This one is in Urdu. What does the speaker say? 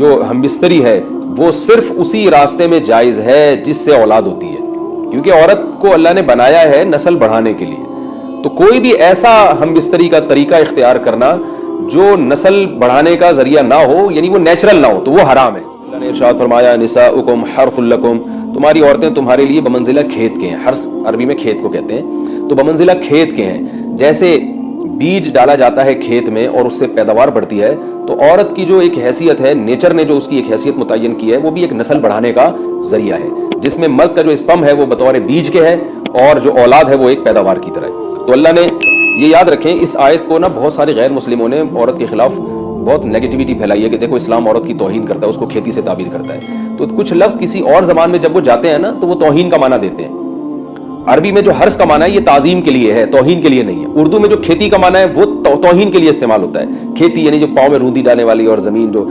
جو ہم بستری ہے وہ صرف اسی راستے میں جائز ہے جس سے اولاد ہوتی ہے، کیونکہ عورت کو اللہ نے بنایا ہے نسل بڑھانے کے لیے. تو کوئی بھی ایسا ہم بستری کا طریقہ اختیار کرنا جو نسل بڑھانے کا ذریعہ نہ ہو، یعنی وہ نیچرل نہ ہو، تو وہ حرام ہے. اللہ نے ارشاد فرمایا نساؤکم حرث لکم، تمہاری عورتیں تمہارے لیے بمنزلہ کھیت کے ہیں. حرث عربی میں کھیت کو کہتے ہیں، تو بمنزلہ کھیت کے ہیں. جیسے بیج ڈالا جاتا ہے کھیت میں اور اس سے پیداوار بڑھتی ہے، تو عورت کی جو ایک حیثیت ہے، نیچر نے جو اس کی ایک حیثیت متعین کی ہے، وہ بھی ایک نسل بڑھانے کا ذریعہ ہے، جس میں مرد کا جو اسپم ہے وہ بطور بیج کے ہے اور جو اولاد ہے وہ ایک پیداوار کی طرح ہے. تو اللہ نے یہ یاد رکھیں، اس آیت کو نا بہت سارے غیر مسلموں نے عورت کے خلاف بہت نیگیٹیوٹی پھیلائی ہے کہ دیکھو اسلام عورت کی توہین کرتا ہے، اس کو کھیتی سے تعبیر کرتا ہے. تو کچھ لفظ کسی اور زبان میں جب وہ جاتے ہیں نا تو وہ توہین کا معنی دیتے ہیں. عربی میں جو حرث کا معنی ہے یہ تعظیم کے لیے ہے، توہین کے لیے نہیں ہے. اردو میں جو کھیتی کا معنی ہے وہ توہین کے لیے استعمال ہوتا ہے. کھیتی یعنی جو پاؤں میں روندی ڈالنے والی اور زمین جو